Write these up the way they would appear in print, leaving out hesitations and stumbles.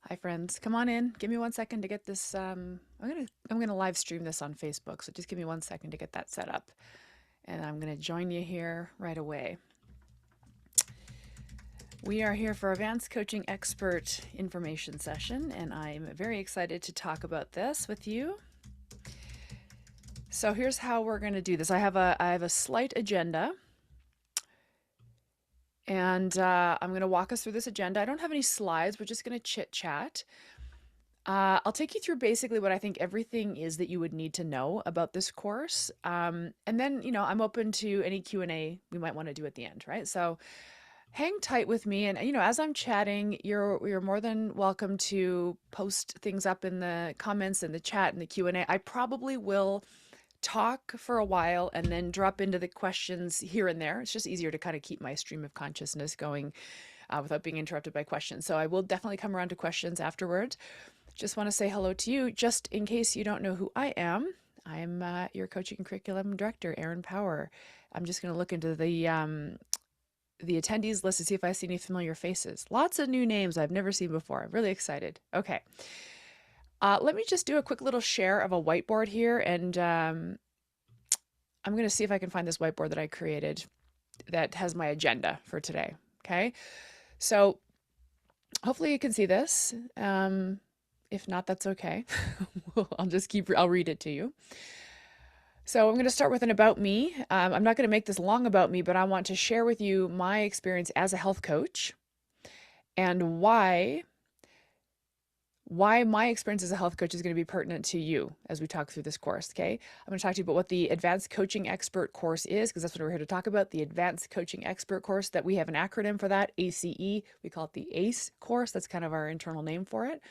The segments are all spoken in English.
Hi friends, come on in. Give me 1 second to get this. I'm gonna live stream this on Facebook, so just give me 1 second to get that set up, and I'm gonna join you here right away. We are here for Advanced Coaching Expert Information Session, and I'm very excited to talk about this with you. So here's how we're going to do this. I have a slight agenda, and I'm going to walk us through this agenda. I don't have any slides. We're just going to chit chat. I'll take you through basically what I think everything is that you would need to know about this course. And then, I'm open to any Q&A we might want to do at the end, right? So hang tight with me. And, as I'm chatting, you're more than welcome to post things up in the comments and the chat and the Q&A. I probably will talk for a while and then drop into the questions here and there. It's just easier to kind of keep my stream of consciousness going without being interrupted by questions. So I will definitely come around to questions afterwards. Just want to say hello to you, just in case you don't know who I am. I'm your coaching and curriculum director, Erin Power. I'm just going to look into the attendees list to see if I see any familiar faces. Lots of new names I've never seen before. I'm really excited. Okay. Let me just do a quick little share of a whiteboard here, and I'm going to see if I can find this whiteboard that I created that has my agenda for today. Okay. So hopefully you can see this. If not, that's okay. I'll read it to you. So I'm going to start with an about me. I'm not going to make this long about me, but I want to share with you my experience as a health coach and why my experience as a health coach is going to be pertinent to you as we talk through this course, okay? I'm going to talk to you about what the Advanced Coaching Expert course is, because that's what we're here to talk about, the Advanced Coaching Expert course, that we have an acronym for that, ACE. We call it the ACE course. That's kind of our internal name for it.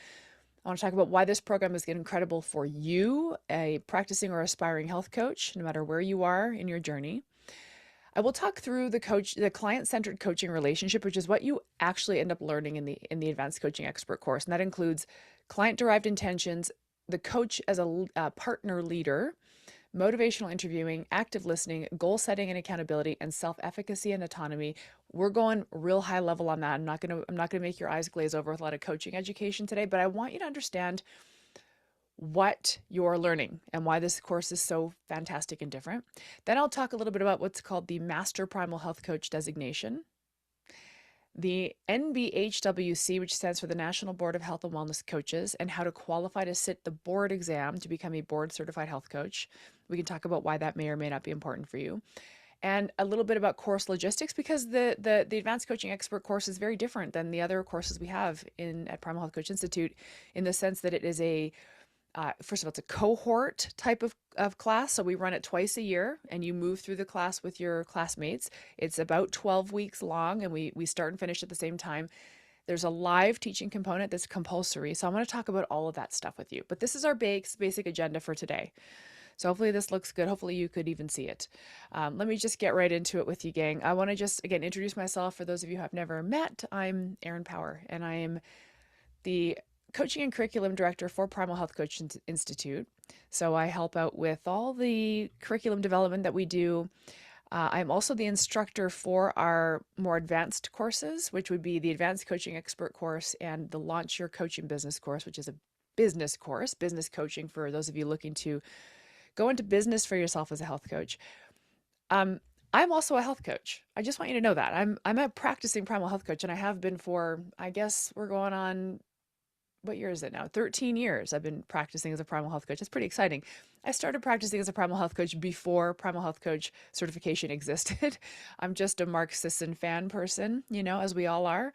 I want to talk about why this program is incredible for you, a practicing or aspiring health coach, no matter where you are in your journey. I will talk through the client-centered coaching relationship, which is what you actually end up learning in the Advanced Coaching Expert course, and that includes client-derived intentions, the coach as a partner leader, motivational interviewing, active listening, goal setting and accountability, and self-efficacy and autonomy. We're going real high level on that. I'm not gonna make your eyes glaze over with a lot of coaching education today, but I want you to understand what you're learning and why this course is so fantastic and different. Then I'll talk a little bit about what's called the Master Primal Health Coach designation, the NBHWC, which stands for the National Board of Health and Wellness Coaches, and how to qualify to sit the board exam to become a board certified health coach. We can talk about why that may or may not be important for you. And a little bit about course logistics, because the Advanced Coaching Expert course is very different than the other courses we have at Primal Health Coach Institute, in the sense that it is first of all, it's a cohort type of class. So we run it twice a year, and you move through the class with your classmates. It's about 12 weeks long, and we start and finish at the same time. There's a live teaching component that's compulsory. So I'm going to talk about all of that stuff with you. But this is our basic agenda for today. So hopefully this looks good. Hopefully you could even see it. Let me just get right into it with you, gang. I want to just, again, introduce myself. For those of you who have never met, I'm Erin Power, and I am the Coaching and Curriculum Director for Primal Health Coach Institute. So I help out with all the curriculum development that we do. I'm also the instructor for our more advanced courses, which would be the Advanced Coaching Expert course and the Launch Your Coaching Business course, which is a business course, business coaching for those of you looking to go into business for yourself as a health coach. I'm also a health coach. I just want you to know that. I'm a practicing primal health coach, and I have been for, I guess we're going on, what year is it now? 13 years I've been practicing as a primal health coach. It's pretty exciting. I started practicing as a primal health coach before primal health coach certification existed. I'm just a Mark Sisson fan person, as we all are.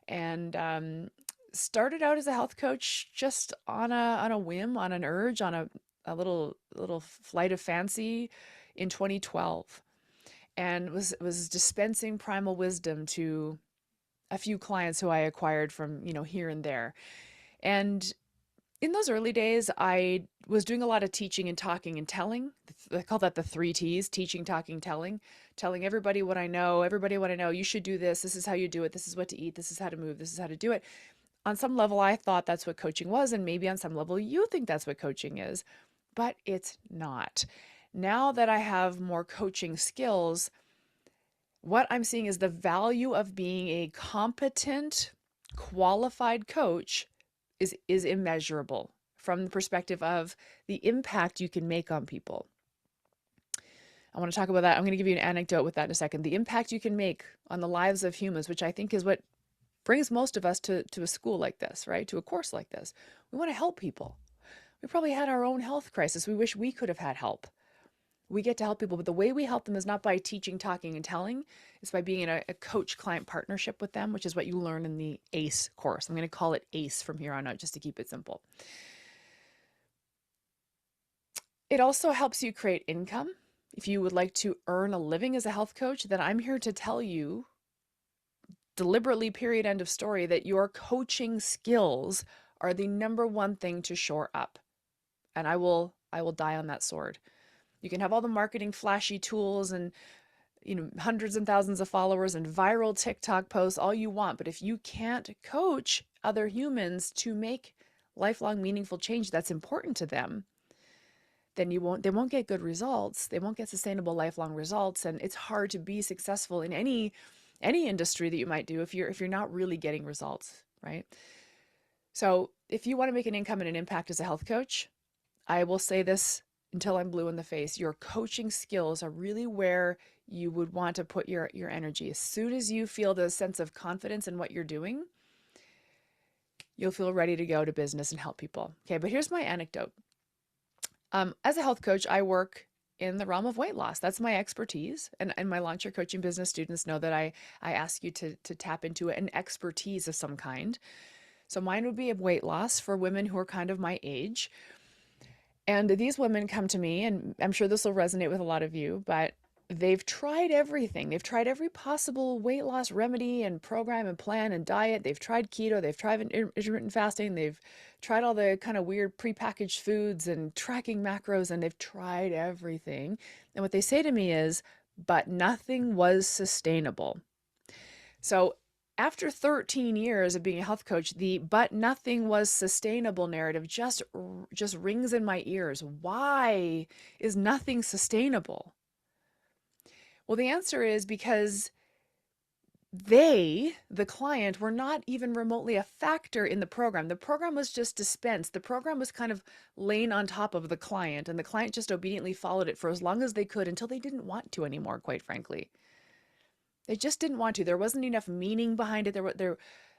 And started out as a health coach just on a whim, on an urge, on a little flight of fancy in 2012, and was dispensing primal wisdom to a few clients who I acquired from, here and there. And in those early days, I was doing a lot of teaching and talking and telling. I call that the 3 T's: teaching, talking, telling everybody what I know, you should do this. This is how you do it. This is what to eat. This is how to move. This is how to do it. On some level, I thought that's what coaching was. And maybe on some level, you think that's what coaching is, but it's not. Now that I have more coaching skills, what I'm seeing is the value of being a competent, qualified coach is immeasurable from the perspective of the impact you can make on people. I want to talk about that. I'm going to give you an anecdote with that in a second. The impact you can make on the lives of humans, which I think is what brings most of us to a school like this, right? To a course like this. We want to help people. We probably had our own health crisis. We wish we could have had help. We get to help people, but the way we help them is not by teaching, talking, and telling. It's by being in a coach-client partnership with them, which is what you learn in the ACE course. I'm going to call it ACE from here on out, just to keep it simple. It also helps you create income. If you would like to earn a living as a health coach, then I'm here to tell you, deliberately, period, end of story, that your coaching skills are the number one thing to shore up. And I will die on that sword. You can have all the marketing flashy tools and hundreds and thousands of followers and viral TikTok posts, all you want. But if you can't coach other humans to make lifelong meaningful change that's important to them, then they won't get good results. They won't get sustainable lifelong results. And it's hard to be successful in any industry that you might do if you're not really getting results, right? So if you want to make an income and an impact as a health coach, I will say this until I'm blue in the face, your coaching skills are really where you would want to put your energy. As soon as you feel the sense of confidence in what you're doing, you'll feel ready to go to business and help people. Okay, but here's my anecdote. As a health coach, I work in the realm of weight loss. That's my expertise. And my Launch Your Coaching Business students know that I ask you to tap into an expertise of some kind. So mine would be of weight loss for women who are kind of my age. And these women come to me, and I'm sure this will resonate with a lot of you, but they've tried everything. They've tried every possible weight loss remedy and program and plan and diet. They've tried keto. They've tried intermittent fasting. They've tried all the kind of weird prepackaged foods and tracking macros, and they've tried everything. And what they say to me is, but nothing was sustainable. So after 13 years of being a health coach, the "but nothing was sustainable" narrative just rings in my ears. Why is nothing sustainable? Well, the answer is because they, the client, were not even remotely a factor in the program. The program was just dispensed. The program was kind of laying on top of the client, and the client just obediently followed it for as long as they could until they didn't want to anymore, quite frankly. They just didn't want to. There wasn't enough meaning behind it.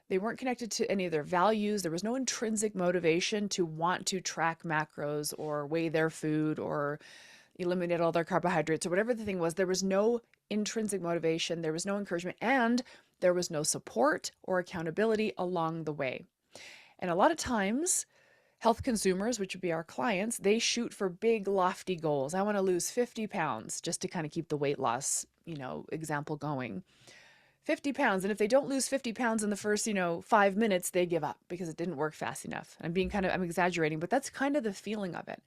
They weren't connected to any of their values. There was no intrinsic motivation to want to track macros or weigh their food or eliminate all their carbohydrates or whatever the thing was. There was no intrinsic motivation. There was no encouragement, and there was no support or accountability along the way. And a lot of times, health consumers, which would be our clients, they shoot for big, lofty goals. I want to lose 50 pounds, just to kind of keep the weight loss, example going. 50 pounds. And if they don't lose 50 pounds in the first, 5 minutes, they give up because it didn't work fast enough. I'm exaggerating, but that's kind of the feeling of it.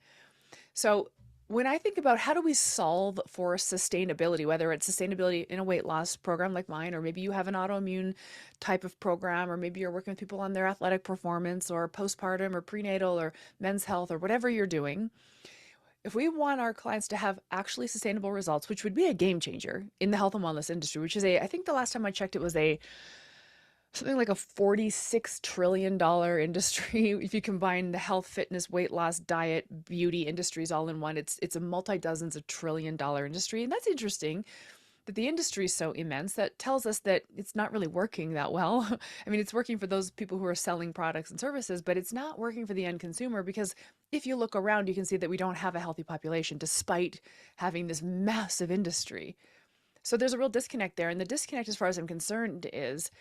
So when I think about how do we solve for sustainability, whether it's sustainability in a weight loss program like mine, or maybe you have an autoimmune type of program, or maybe you're working with people on their athletic performance or postpartum or prenatal or men's health or whatever you're doing, if we want our clients to have actually sustainable results, which would be a game changer in the health and wellness industry, which is I think the last time I checked, it was something like a $46 trillion industry. If you combine the health, fitness, weight loss, diet, beauty industries all in one, it's a multi-dozens of $trillion industry. And that's interesting that the industry is so immense. That tells us that it's not really working that well. I mean, it's working for those people who are selling products and services, but it's not working for the end consumer, because if you look around, you can see that we don't have a healthy population despite having this massive industry. So there's a real disconnect there. And the disconnect, as far as I'm concerned, is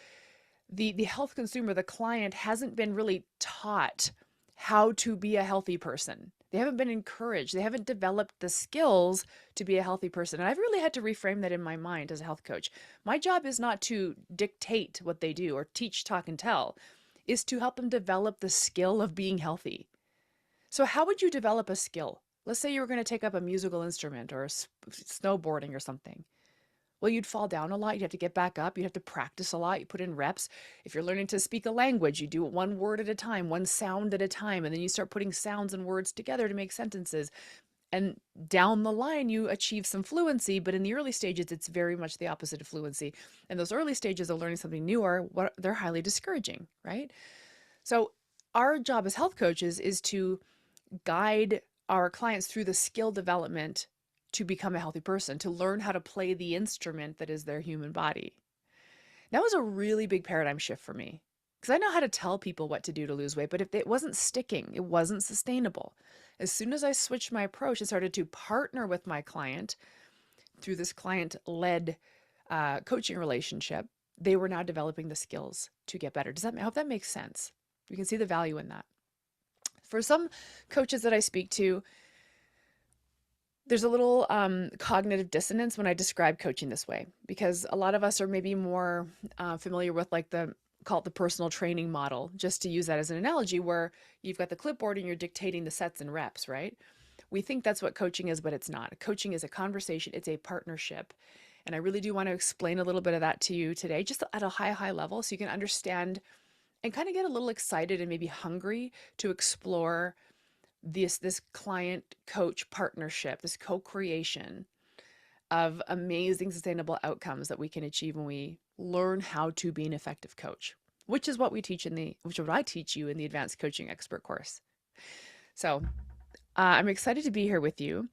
the health consumer, the client, hasn't been really taught how to be a healthy person. They haven't been encouraged. They haven't developed the skills to be a healthy person. And I've really had to reframe that in my mind as a health coach. My job is not to dictate what they do or teach, talk, and tell, is to help them develop the skill of being healthy. So how would you develop a skill? Let's say you were going to take up a musical instrument or snowboarding or something. Well, you'd fall down a lot. You'd have to get back up. You'd have to practice a lot. You put in reps. If you're learning to speak a language, you do it one word at a time, one sound at a time, and then you start putting sounds and words together to make sentences. And down the line, you achieve some fluency, but in the early stages, it's very much the opposite of fluency. And those early stages of learning something new they're highly discouraging, right? So our job as health coaches is to guide our clients through the skill development to become a healthy person, to learn how to play the instrument that is their human body. That was a really big paradigm shift for me because I know how to tell people what to do to lose weight, but if it wasn't sticking, it wasn't sustainable. As soon as I switched my approach and started to partner with my client through this client-led coaching relationship, they were now developing the skills to get better. I hope that makes sense? You can see the value in that. For some coaches that I speak to, there's a little cognitive dissonance when I describe coaching this way, because a lot of us are maybe more familiar with like call it the personal training model, just to use that as an analogy, where you've got the clipboard and you're dictating the sets and reps, right? We think that's what coaching is, but it's not. Coaching is a conversation. It's a partnership. And I really do want to explain a little bit of that to you today, just at a high level, so you can understand and kind of get a little excited and maybe hungry to explore this client coach partnership, this co-creation of amazing sustainable outcomes that we can achieve when we learn how to be an effective coach, which is what I teach you in the Advanced Coaching Expert course. So I'm excited to be here with you.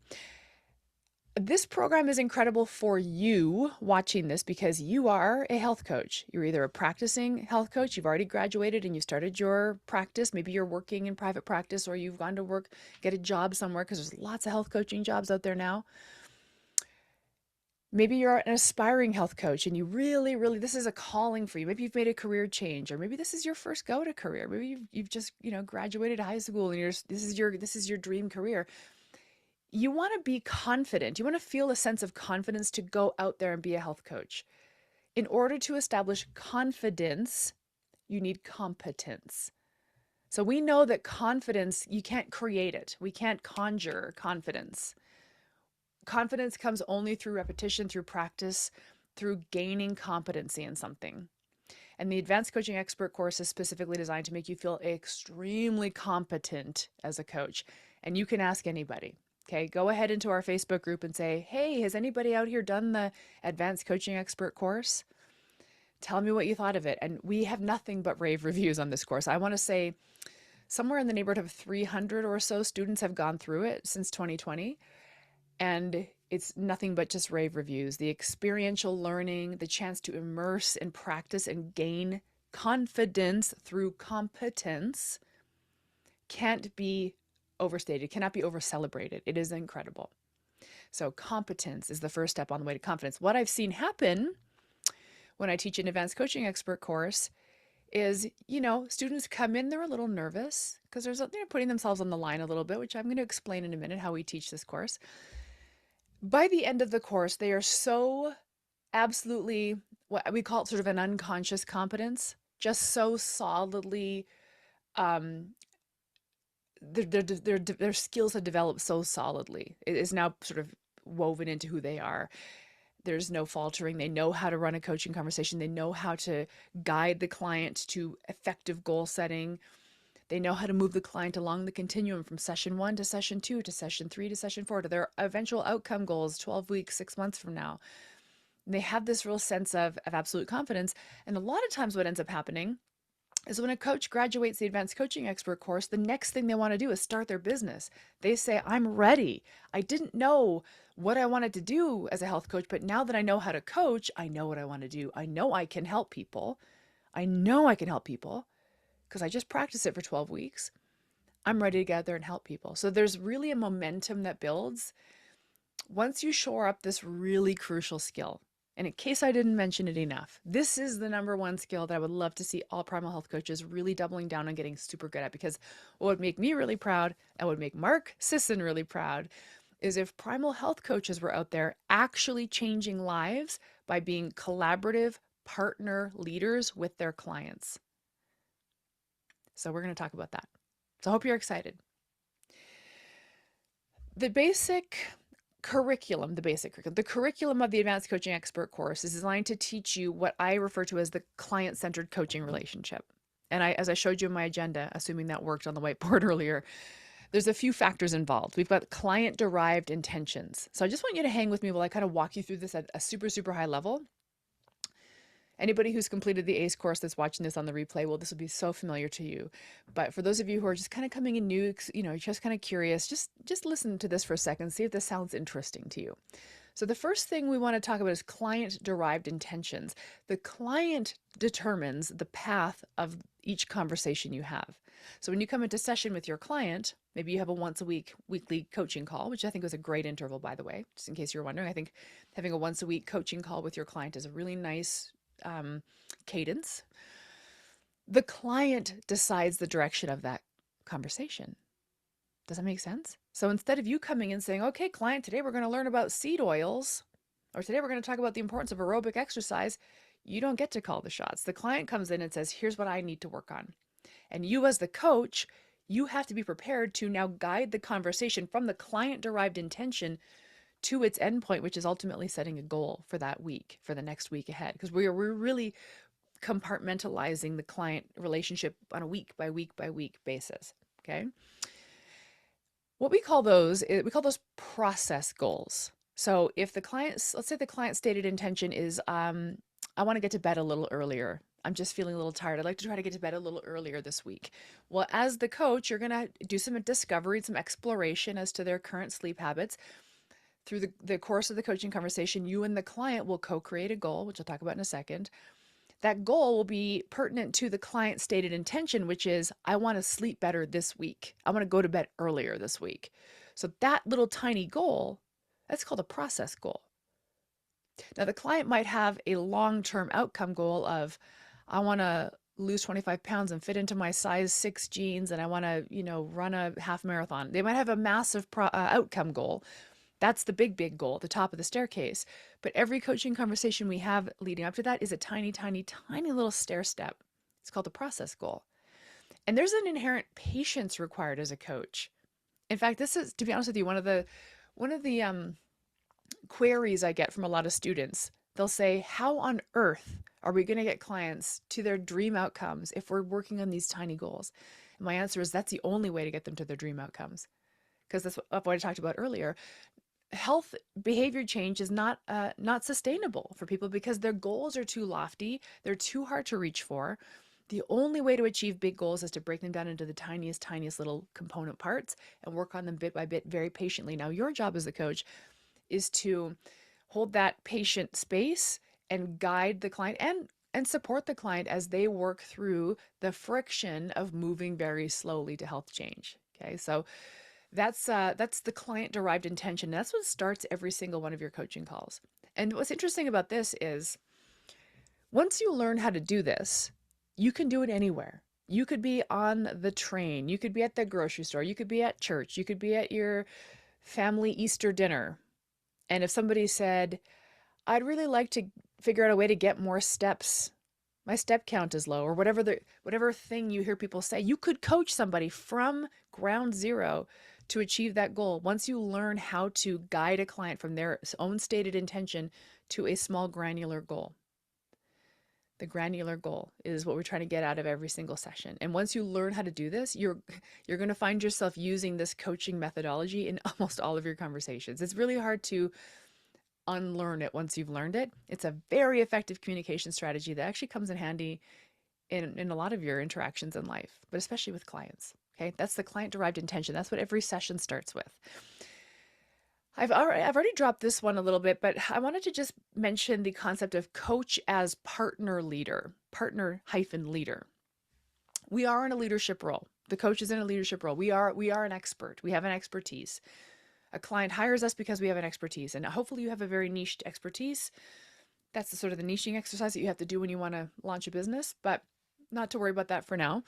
This program is incredible for you watching this because you are a health coach. You're either a practicing health coach, you've already graduated and you started your practice. Maybe you're working in private practice, or you've gone to get a job somewhere, because there's lots of health coaching jobs out there now. Maybe you're an aspiring health coach and you really, this is a calling for you. Maybe you've made a career change, or maybe this is your first go to career. Maybe you've just, graduated high school and this is your dream career. You want to be confident. You want to feel a sense of confidence to go out there and be a health coach. In order to establish confidence, you need competence. So we know that confidence, you can't create it. We can't conjure confidence. Confidence comes only through repetition, through practice, through gaining competency in something. And the Advanced Coaching Expert course is specifically designed to make you feel extremely competent as a coach. And you can ask anybody. Okay, go ahead into our Facebook group and say, hey, has anybody out here done the Advanced Coaching Expert course? Tell me what you thought of it. And we have nothing but rave reviews on this course. I want to say somewhere in the neighborhood of 300 or so students have gone through it since 2020. And it's nothing but just rave reviews. The experiential learning, the chance to immerse and practice and gain confidence through competence can't be overstated, cannot be over celebrated. It is incredible. So competence is the first step on the way to confidence. What I've seen happen when I teach an Advanced Coaching Expert course is, students come in, they're a little nervous because they're putting themselves on the line a little bit, which I'm going to explain in a minute how we teach this course. By the end of the course, they are so absolutely, what we call it sort of an unconscious competence, just so solidly, their skills have developed so solidly. It is now sort of woven into who they are. There's no faltering. They know how to run a coaching conversation. They know how to guide the client to effective goal setting. They know how to move the client along the continuum from session 1 to session 2 to session 3 to session 4 to their eventual outcome goals 12 weeks, 6 months from now. And they have this real sense of absolute confidence. And a lot of times what ends up happening is when a coach graduates the Advanced Coaching Expert course, the next thing they want to do is start their business. They say, I'm ready. I didn't know what I wanted to do as a health coach, but now that I know how to coach, I know what I want to do. I know I can help people. Because I just practiced it for 12 weeks. I'm ready to get out there and help people. So there's really a momentum that builds once you shore up this really crucial skill. And in case I didn't mention it enough, this is the number one skill that I would love to see all primal health coaches really doubling down on getting super good at, because what would make me really proud and would make Mark Sisson really proud is if primal health coaches were out there actually changing lives by being collaborative partner leaders with their clients. So we're going to talk about that. So I hope you're excited. The curriculum of the Advanced Coaching Expert course is designed to teach you what I refer to as the client-centered coaching relationship. And as I showed you in my agenda, assuming that worked on the whiteboard earlier, there's a few factors involved. We've got client-derived intentions. So I just want you to hang with me while I kind of walk you through this at a super, super high level. Anybody who's completed the ACE course that's watching this on the replay, well, this will be so familiar to you. But for those of you who are just kind of coming in new, just kind of curious, just listen to this for a second, see if this sounds interesting to you. So the first thing we want to talk about is client-derived intentions. The client determines the path of each conversation you have. So when you come into session with your client, maybe you have a once a week weekly coaching call, which I think was a great interval, by the way, just in case you're wondering. I think having a once a week coaching call with your client is a really nice cadence. The client decides the direction of that conversation. Does that make sense? So instead of you coming in saying, okay, client, today we're going to learn about seed oils, or today we're going to talk about the importance of aerobic exercise, you don't get to call the shots. The client comes in and says, here's what I need to work on. And you as the coach, you have to be prepared to now guide the conversation from the client-derived intention to its endpoint, which is ultimately setting a goal for that week, for the next week ahead. Because we're really compartmentalizing the client relationship on a week by week by week basis, okay? What we call those process goals. So if the client's, let's say the client's stated intention is, I want to get to bed a little earlier. I'm just feeling a little tired. I'd like to try to get to bed a little earlier this week. Well, as the coach, you're going to do some discovery, some exploration as to their current sleep habits. Through the course of the coaching conversation, you and the client will co-create a goal, which I'll talk about in a second. That goal will be pertinent to the client's stated intention, which is, I want to sleep better this week. I want to go to bed earlier this week. So that little tiny goal, that's called a process goal. Now, the client might have a long-term outcome goal of, I want to lose 25 pounds and fit into my size 6 jeans, and I want to, run a half marathon. They might have a massive outcome goal. That's the big goal, the top of the staircase. But every coaching conversation we have leading up to that is a tiny, tiny, tiny little stair step. It's called the process goal. And there's an inherent patience required as a coach. In fact, this is, to be honest with you, one of the queries I get from a lot of students. They'll say, how on earth are we going to get clients to their dream outcomes if we're working on these tiny goals? And my answer is, that's the only way to get them to their dream outcomes. Because that's what I talked about earlier. Health behavior change is not sustainable for people because their goals are too lofty. They're too hard to reach for. The only way to achieve big goals is to break them down into the tiniest little component parts and work on them bit by bit very patiently. Now, your job as the coach is to hold that patient space and guide the client and support the client as they work through the friction of moving very slowly to health change. Okay, so that's the client-derived intention. That's what starts every single one of your coaching calls. And what's interesting about this is, once you learn how to do this, you can do it anywhere. You could be on the train, you could be at the grocery store, you could be at church, you could be at your family Easter dinner. And if somebody said, I'd really like to figure out a way to get more steps, my step count is low, or whatever thing you hear people say, you could coach somebody from ground zero to achieve that goal. Once you learn how to guide a client from their own stated intention to a small granular goal. The granular goal is what we're trying to get out of every single session. And once you learn how to do this, you're going to find yourself using this coaching methodology in almost all of your conversations. It's really hard to unlearn it once you've learned it. It's a very effective communication strategy that actually comes in handy in a lot of your interactions in life, but especially with clients. Okay, that's the client-derived intention. That's what every session starts with. I've already dropped this one a little bit, but I wanted to just mention the concept of coach as partner leader, partner-leader. We are in a leadership role. The coach is in a leadership role. We are an expert. We have an expertise. A client hires us because we have an expertise, and hopefully you have a very niched expertise. That's the sort of the niching exercise that you have to do when you want to launch a business, but not to worry about that for now.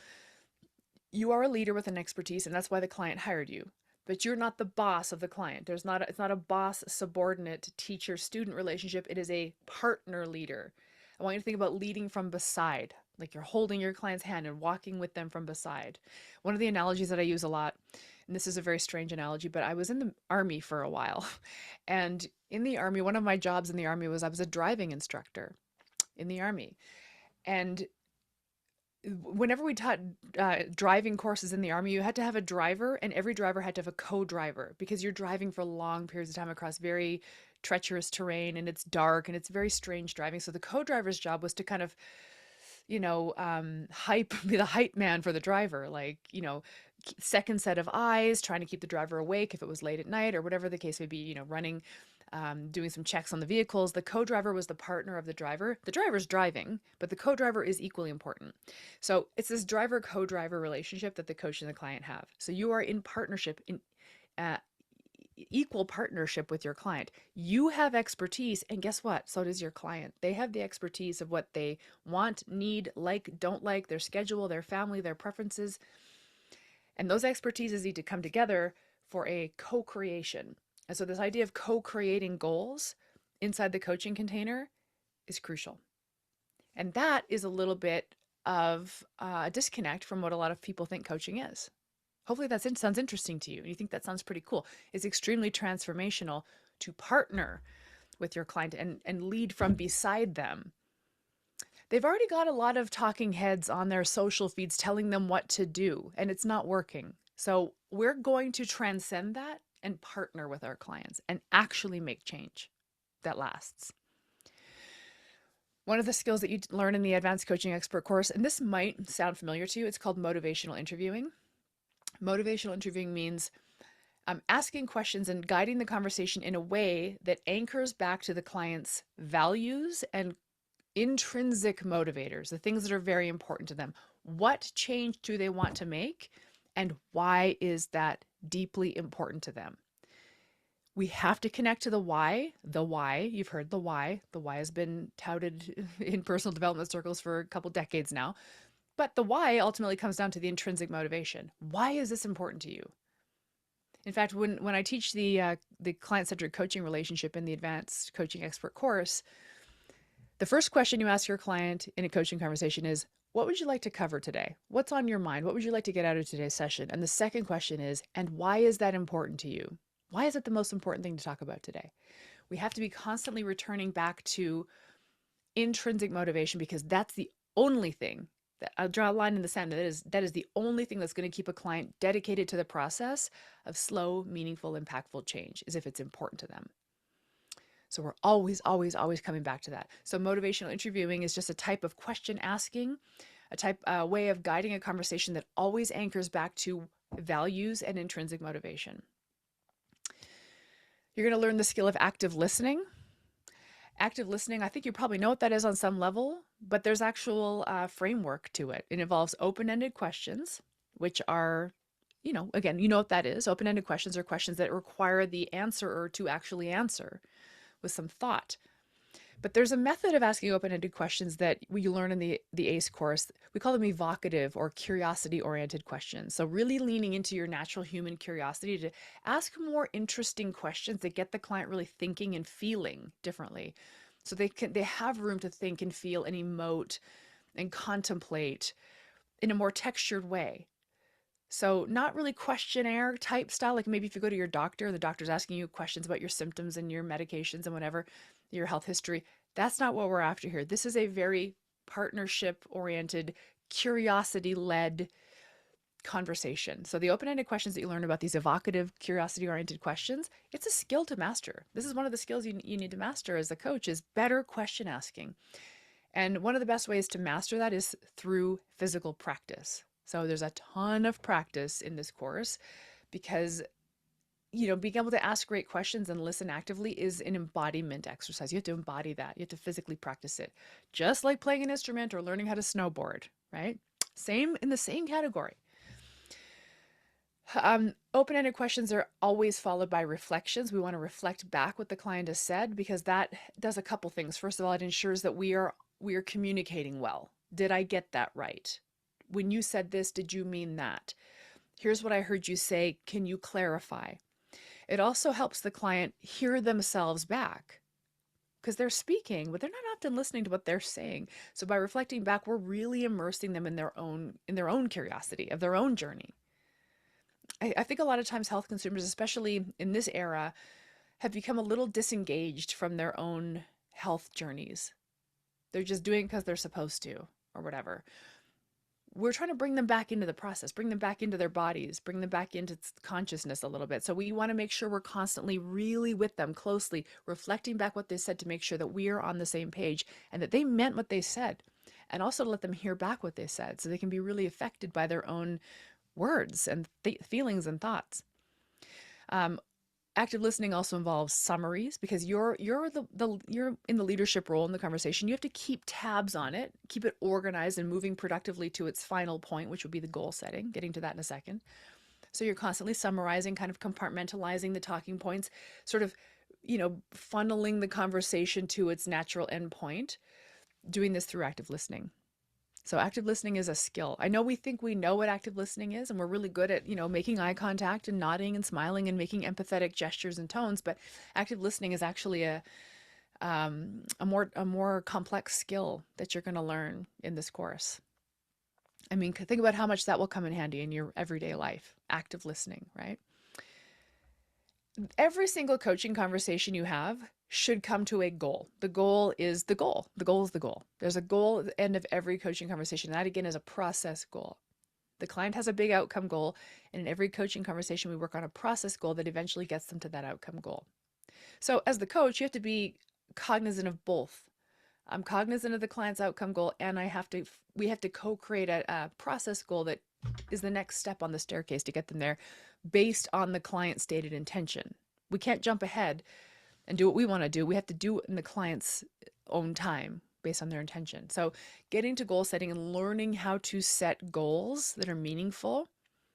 You are a leader with an expertise, and that's why the client hired you. But you're not the boss of the client. It's not a boss subordinate teacher student relationship. It is a partner leader. I want you to think about leading from beside, like you're holding your client's hand and walking with them from beside. One of the analogies that I use a lot, and this is a very strange analogy, but I was in the Army for a while. And in the Army, one of my jobs in the Army was I was a driving instructor in the Army. And whenever we taught driving courses in the Army, you had to have a driver, and every driver had to have a co-driver because you're driving for long periods of time across very treacherous terrain and it's dark and it's very strange driving. So the co-driver's job was to kind of, be the hype man for the driver, like, second set of eyes, trying to keep the driver awake if it was late at night or whatever the case may be, running, doing some checks on the vehicles. The co-driver was the partner of the driver. The driver's driving, but the co-driver is equally important. So it's this driver co-driver relationship that the coach and the client have. So you are in partnership, in uh, equal partnership with your client. You have expertise, and guess what? So does your client. They have the expertise of what they want, need, like, don't like, their schedule, their family, their preferences. And those expertises need to come together for a co-creation. And so this idea of co-creating goals inside the coaching container is crucial. And that is a little bit of a disconnect from what a lot of people think coaching is. Hopefully that sounds interesting to you and you think that sounds pretty cool. It's extremely transformational to partner with your client and lead from beside them. They've already got a lot of talking heads on their social feeds telling them what to do, and it's not working. So we're going to transcend that and partner with our clients and actually make change that lasts. One of the skills that you learn in the Advanced Coaching Expert course, and this might sound familiar to you, it's called motivational interviewing. Motivational interviewing means asking questions and guiding the conversation in a way that anchors back to the client's values and intrinsic motivators, the things that are very important to them. What change do they want to make, and why is that deeply important to them? We have to connect to the why. The why, you've heard the why. The why has been touted in personal development circles for a couple decades now. But the why ultimately comes down to the intrinsic motivation. Why is this important to you? In fact, when I teach the client-centered coaching relationship in the Advanced Coaching Expert course, the first question you ask your client in a coaching conversation is, what would you like to cover today? What's on your mind? What would you like to get out of today's session? And the second question is, and why is that important to you? Why is it the most important thing to talk about today? We have to be constantly returning back to intrinsic motivation, because that's the only thing that I'll draw a line in the sand. That is the only thing that's going to keep a client dedicated to the process of slow, meaningful, impactful change, is if it's important to them. So we're always, always, always coming back to that. So motivational interviewing is just a type of question asking, a way of guiding a conversation that always anchors back to values and intrinsic motivation. You're going to learn the skill of active listening. Active listening, I think you probably know what that is on some level, but there's actual framework to it. It involves open-ended questions, which are, again, you know what that is. Open-ended questions are questions that require the answerer to actually answer with some thought. But there's a method of asking open-ended questions that we learn in the ACE course. We call them evocative or curiosity-oriented questions. So really leaning into your natural human curiosity to ask more interesting questions that get the client really thinking and feeling differently. So they have room to think and feel and emote and contemplate in a more textured way. So not really questionnaire type style, like maybe if you go to your doctor and the doctor's asking you questions about your symptoms and your medications and whatever, your health history. That's not what we're after here. This is a very partnership-oriented, curiosity-led conversation. So the open-ended questions that you learn about, these evocative, curiosity-oriented questions, it's a skill to master. This is one of the skills you need to master as a coach, is better question asking. And one of the best ways to master that is through physical practice. So there's a ton of practice in this course, because being able to ask great questions and listen actively is an embodiment exercise. You have to embody that. You have to physically practice it. Just like playing an instrument or learning how to snowboard, right? In the same category. Open-ended questions are always followed by reflections. We want to reflect back what the client has said, because that does a couple things. First of all, it ensures that we are communicating well. Did I get that right? When you said this, did you mean that? Here's what I heard you say. Can you clarify? It also helps the client hear themselves back, because they're speaking, but they're not often listening to what they're saying. So by reflecting back, we're really immersing them in their own curiosity of their own journey. I think a lot of times health consumers, especially in this era, have become a little disengaged from their own health journeys. They're just doing it because they're supposed to, or whatever. we're trying to bring them back into the process, bring them back into their bodies, bring them back into consciousness a little bit. So we want to make sure we're constantly really with them closely, reflecting back what they said to make sure that we are on the same page and that they meant what they said. And also to let them hear back what they said so they can be really affected by their own words and feelings and thoughts. Active listening also involves summaries because you're in the leadership role in the conversation. You have to keep tabs on it, keep it organized and moving productively to its final point, which would be the goal setting. Getting to that in a second. So you're constantly summarizing, kind of compartmentalizing the talking points, sort of, funneling the conversation to its natural endpoint. Doing this through active listening. So active listening is a skill. I know we think we know what active listening is, and we're really good at, making eye contact and nodding and smiling and making empathetic gestures and tones. But active listening is actually a more complex skill that you're going to learn in this course. I mean, think about how much that will come in handy in your everyday life. Active listening, right? Every single coaching conversation you have should come to a goal. The goal is the goal. The goal is the goal. There's a goal at the end of every coaching conversation. That again is a process goal. The client has a big outcome goal, and in every coaching conversation, we work on a process goal that eventually gets them to that outcome goal. So as the coach, you have to be cognizant of both. I'm cognizant of the client's outcome goal, and we have to co-create a process goal that is the next step on the staircase to get them there based on the client's stated intention. We can't jump ahead and do what we want to do. We have to do it in the client's own time based on their intention. So getting to goal setting and learning how to set goals that are meaningful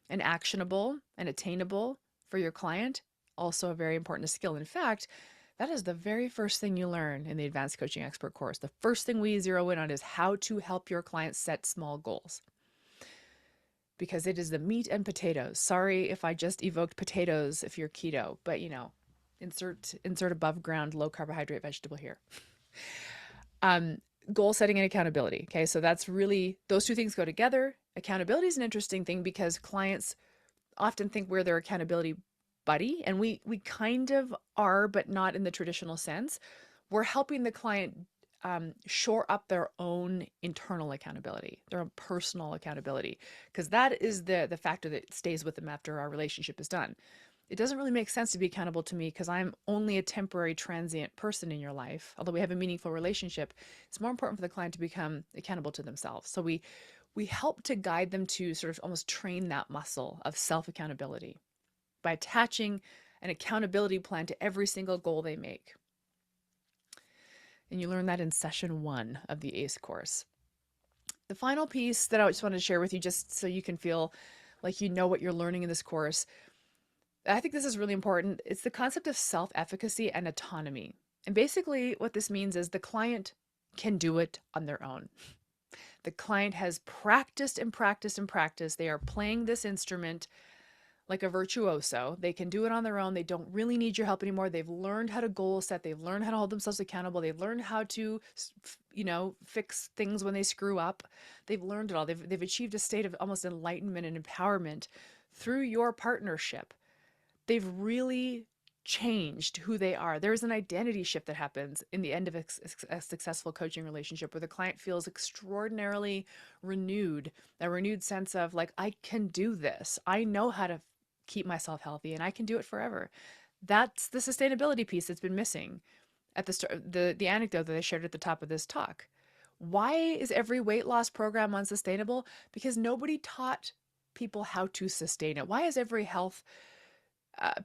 and actionable and attainable for your client, also a very important skill. In fact, that is the very first thing you learn in the Advanced Coaching Expert course. The first thing we zero in on is how to help your clients set small goals. Because it is the meat and potatoes. Sorry if I just evoked potatoes if you're keto, but insert above ground low carbohydrate vegetable here. Goal setting and accountability. Okay, so that's really, those two things go together. Accountability is an interesting thing because clients often think we're their accountability buddy, and we kind of are, but not in the traditional sense. We're helping the client shore up their own internal accountability, their own personal accountability, because that is the factor that stays with them after our relationship is done. It doesn't really make sense to be accountable to me because I'm only a temporary transient person in your life. Although we have a meaningful relationship, it's more important for the client to become accountable to themselves. So we help to guide them to sort of almost train that muscle of self-accountability by attaching an accountability plan to every single goal they make. And you learn that in session 1 of the ACE course. The final piece that I just wanted to share with you, just so you can feel like you know what you're learning in this course, I think this is really important. It's the concept of self-efficacy and autonomy. And basically what this means is the client can do it on their own. The client has practiced and practiced and practiced. They are playing this instrument like a virtuoso. They can do it on their own. They don't really need your help anymore. They've learned how to goal set. They've learned how to hold themselves accountable. They've learned how to, fix things when they screw up. They've learned it all. They've achieved a state of almost enlightenment and empowerment through your partnership. They've really changed who they are. There's an identity shift that happens in the end of a successful coaching relationship where the client feels extraordinarily renewed, a renewed sense of like, I can do this. I know how to keep myself healthy and I can do it forever. That's the sustainability piece that's been missing at the start, the anecdote that I shared at the top of this talk. Why is every weight loss program unsustainable? Because nobody taught people how to sustain it. Why is every health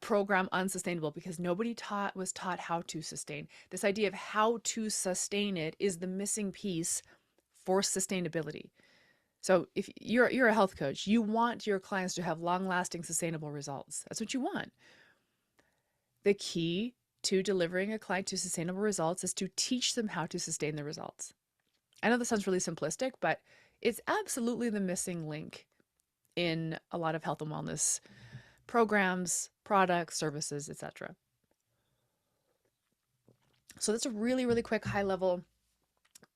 program unsustainable? Because nobody was taught how to sustain. This idea of how to sustain it is the missing piece for sustainability. So if you're a health coach, you want your clients to have long-lasting, sustainable results. That's what you want. The key to delivering a client to sustainable results is to teach them how to sustain the results. I know this sounds really simplistic, but it's absolutely the missing link in a lot of health and wellness programs, products, services, etc. So that's a really, really quick high-level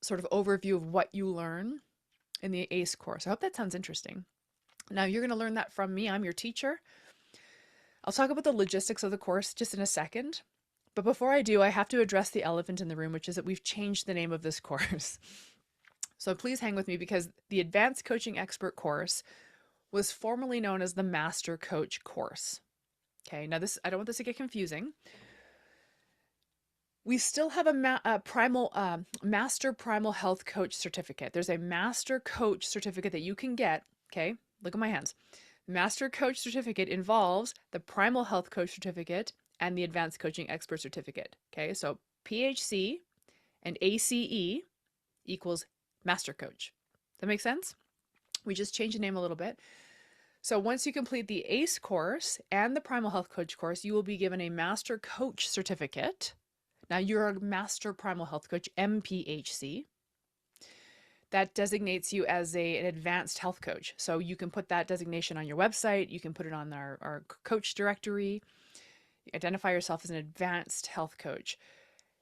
sort of overview of what you learn in the ACE course. I hope that sounds interesting. Now you're going to learn that from me. I'm your teacher. I'll talk about the logistics of the course just in a second. But before I do, I have to address the elephant in the room, which is that we've changed the name of this course. So please hang with me, because the Advanced Coaching Expert course was formerly known as the Master Coach course. Okay, now I don't want this to get confusing. We still have a Master Primal Health Coach certificate. There's a Master Coach certificate that you can get. Okay, look at my hands. Master Coach certificate involves the Primal Health Coach certificate and the Advanced Coaching Expert certificate. Okay, so PHC and ACE equals Master Coach. Does that make sense? We just changed the name a little bit. So once you complete the ACE course and the Primal Health Coach course, you will be given a Master Coach certificate. Now you're a Master Primal Health Coach, MPHC. That designates you as an advanced health coach. So you can put that designation on your website. You can put it on our coach directory. Identify yourself as an advanced health coach.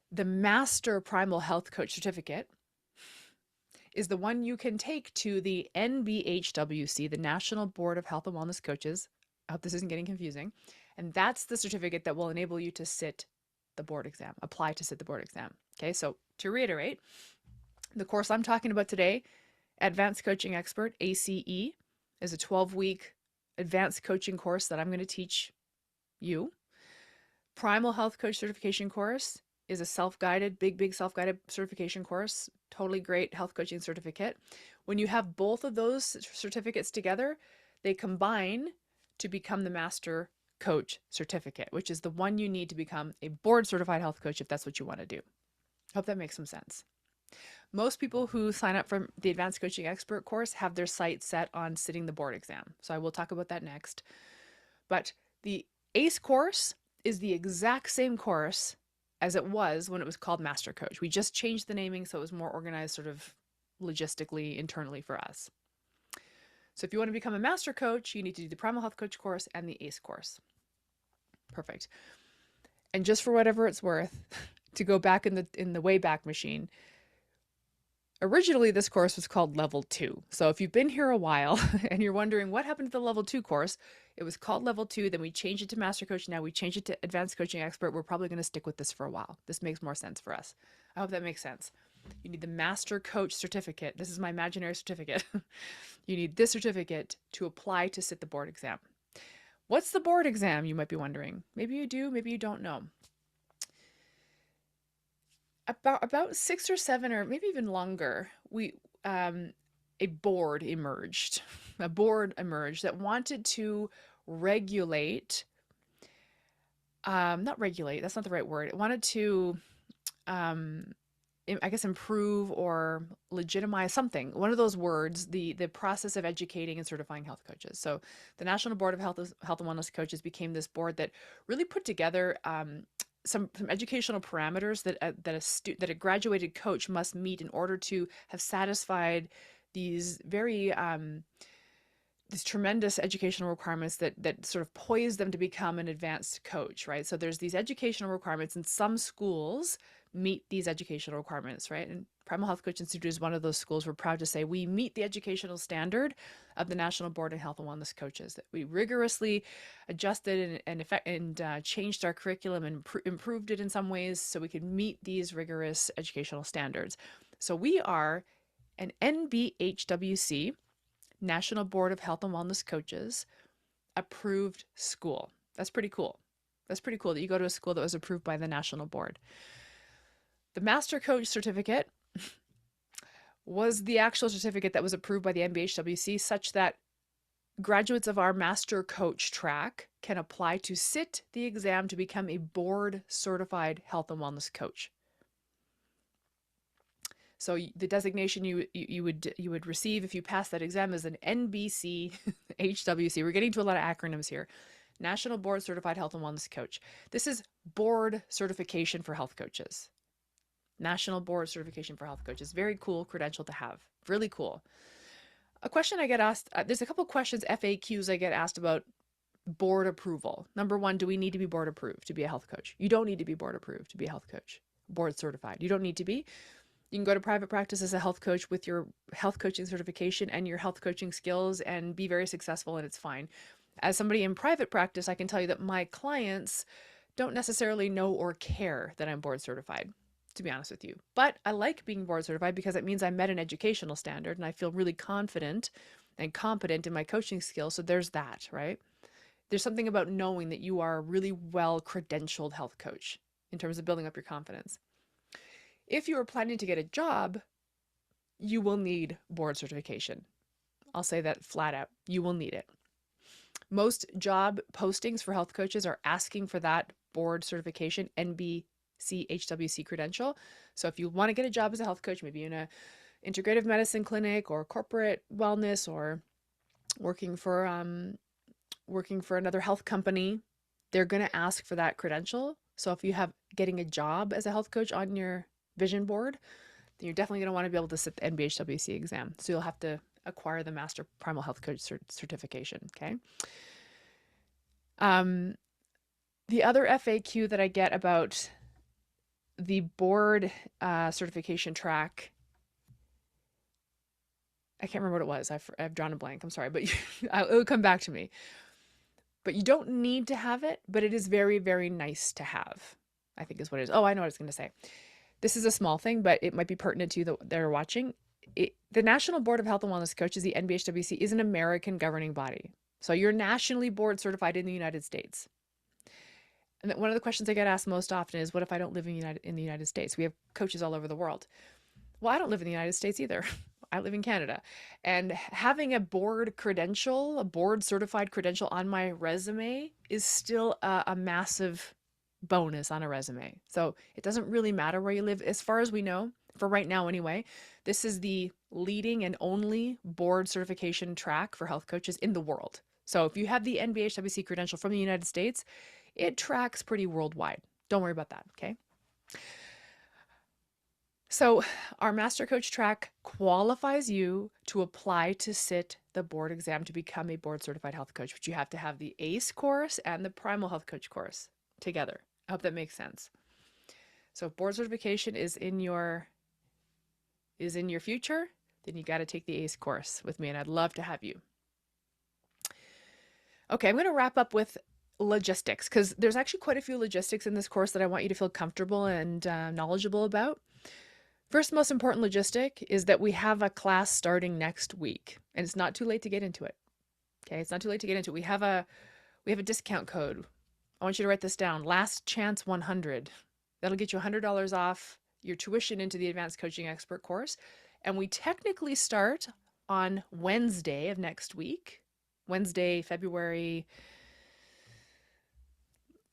The Master Primal Health Coach certificate is the one you can take to the NBHWC, the National Board of Health and Wellness Coaches. I hope this isn't getting confusing. And that's the certificate that will enable you to sit the board exam, apply to sit the board exam. Okay, so to reiterate, the course I'm talking about today, Advanced Coaching Expert, ACE, is a 12-week advanced coaching course that I'm going to teach you. Primal Health Coach certification course is a self-guided, big self-guided certification course, totally great health coaching certificate. When you have both of those certificates together, they combine to become the Master Coach certificate, which is the one you need to become a board certified health coach if that's what you want to do. Hope that makes some sense. Most people who sign up for the Advanced Coaching Expert course have their sights set on sitting the board exam. So I will talk about that next. But the ACE course is the exact same course as it was when it was called Master Coach. We just changed the naming so it was more organized sort of logistically, internally for us. So if you want to become a Master Coach, you need to do the Primal Health Coach course and the ACE course. Perfect. And just for whatever it's worth, to go back in the Wayback Machine, originally this course was called Level 2. So if you've been here a while and you're wondering what happened to the Level 2 course, it was called Level 2, then we changed it to Master Coach, now we changed it to Advanced Coaching Expert. We're probably going to stick with this for a while. This makes more sense for us. I hope that makes sense. You need the Master Coach certificate. This is my imaginary certificate. You need this certificate to apply to sit the board exam. What's the board exam, you might be wondering? Maybe you do, maybe you don't know. About 6 or 7 or maybe even longer, a board emerged. A board emerged that wanted to regulate, not regulate, that's not the right word. It wanted to, I guess, improve or legitimize something. One of those words, the process of educating and certifying health coaches. So the National Board of Health and Wellness Coaches became this board that really put together some educational parameters that a graduated coach must meet in order to have satisfied these these tremendous educational requirements that sort of poise them to become an advanced coach, right? So there's these educational requirements, and some schools meet these educational requirements, right? And Primal Health Coach Institute is one of those schools. We're proud to say we meet the educational standard of the National Board of Health and Wellness Coaches. That we rigorously adjusted and changed our curriculum and improved it in some ways so we could meet these rigorous educational standards. So we are an NBHWC, National Board of Health and Wellness Coaches, approved school. That's pretty cool. That's pretty cool that you go to a school that was approved by the National Board. The Master Coach certificate was the actual certificate that was approved by the NBHWC, such that graduates of our Master Coach track can apply to sit the exam to become a board certified health and wellness coach. So the designation you would receive if you pass that exam is an NBHWC. We're getting to a lot of acronyms here. National Board Certified Health and Wellness Coach. This is board certification for health coaches. National Board Certification for Health Coaches. Very cool credential to have. Really cool. A question I get asked, there's a couple questions, FAQs I get asked about board approval. Number one, do we need to be board approved to be a health coach? You don't need to be board approved to be a health coach. Board certified. You don't need to be. You can go to private practice as a health coach with your health coaching certification and your health coaching skills and be very successful, and it's fine. As somebody in private practice, I can tell you that my clients don't necessarily know or care that I'm board certified. to be honest with you. But I like being board certified because it means I met an educational standard and I feel really confident and competent in my coaching skills. So there's that, right? There's something about knowing that you are a really well credentialed health coach in terms of building up your confidence. If you are planning to get a job, you will need board certification. I'll say that flat out. You will need it. Most job postings for health coaches are asking for that board certification, NBHWC credential. So if you want to get a job as a health coach, maybe in a integrative medicine clinic or corporate wellness or working for another health company, they're going to ask for that credential. So if you have getting a job as a health coach on your vision board, then you're definitely going to want to be able to sit the NBHWC exam. So you'll have to acquire the Master Primal Health Coach certification. Okay. The other FAQ that I get about the board certification track, I can't remember what it was. I've drawn a blank. I'm sorry, but it will come back to me. But you don't need to have it, but it is very, very nice to have, I think is what it is. Oh, I know what I was going to say. This is a small thing, but it might be pertinent to you that are watching. The National Board of Health and Wellness Coaches, the NBHWC, is an American governing body. So you're nationally board certified in the United States. And one of the questions I get asked most often is, what if I don't live in the United States? We have coaches all over the world. Well, I don't live in the United States either. I live in Canada. And having a board credential, a board certified credential on my resume is still a massive bonus on a resume. So it doesn't really matter where you live. As far as we know, for right now anyway, this is the leading and only board certification track for health coaches in the world. So if you have the NBHWC credential from the United States, it tracks pretty worldwide. Don't worry about that, okay? So our Master Coach track qualifies you to apply to sit the board exam to become a board certified health coach, but you have to have the ACE course and the Primal Health Coach course together. I hope that makes sense. So if board certification is in your future, then you got to take the ACE course with me, and I'd love to have you. Okay, I'm going to wrap up with logistics because there's actually quite a few logistics in this course that I want you to feel comfortable and knowledgeable about. First, most important logistic is that we have a class starting next week, and it's not too late to get into it. Okay, it's not too late to get into it. We have a discount code. I want you to write this down. Last Chance 100. That'll get you $100 off your tuition into the Advanced Coaching Expert course. And we technically start on Wednesday of next week, Wednesday, February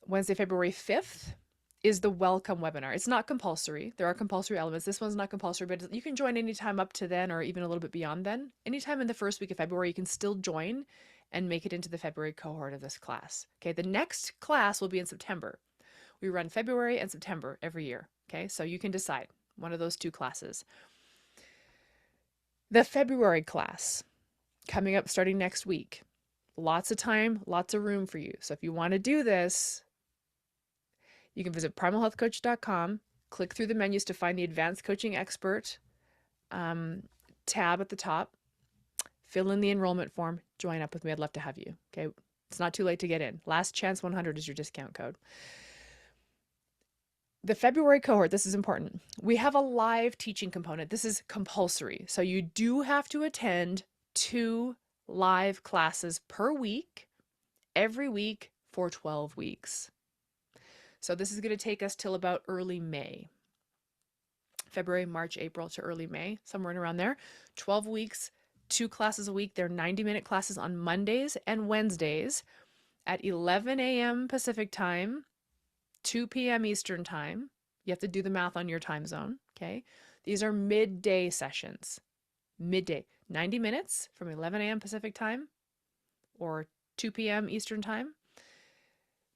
5th. Is the welcome webinar. It's not compulsory. There are compulsory elements. This one's not compulsory, but you can join anytime up to then or even a little bit beyond then. Anytime in the first week of February, you can still join and make it into the February cohort of this class. Okay, the next class will be in September. We run February and September every year. Okay, so you can decide one of those two classes. The February class coming up starting next week. Lots of time, lots of room for you. So if you want to do this, you can visit primalhealthcoach.com, click through the menus to find the Advanced Coaching Expert tab at the top, fill in the enrollment form, join up with me. I'd love to have you. Okay, it's not too late to get in. Last Chance 100 is your discount code. The February cohort, this is important. We have a live teaching component. This is compulsory. So you do have to attend 2 live classes per week, every week for 12 weeks. So this is going to take us till about early May. February, March, April to early May, somewhere around there. 12 weeks, 2 classes a week. They're 90-minute classes on Mondays and Wednesdays at 11 a.m. Pacific time, 2 p.m. Eastern time. You have to do the math on your time zone, okay? These are midday sessions. Midday, 90 minutes from 11 a.m. Pacific time or 2 p.m. Eastern time.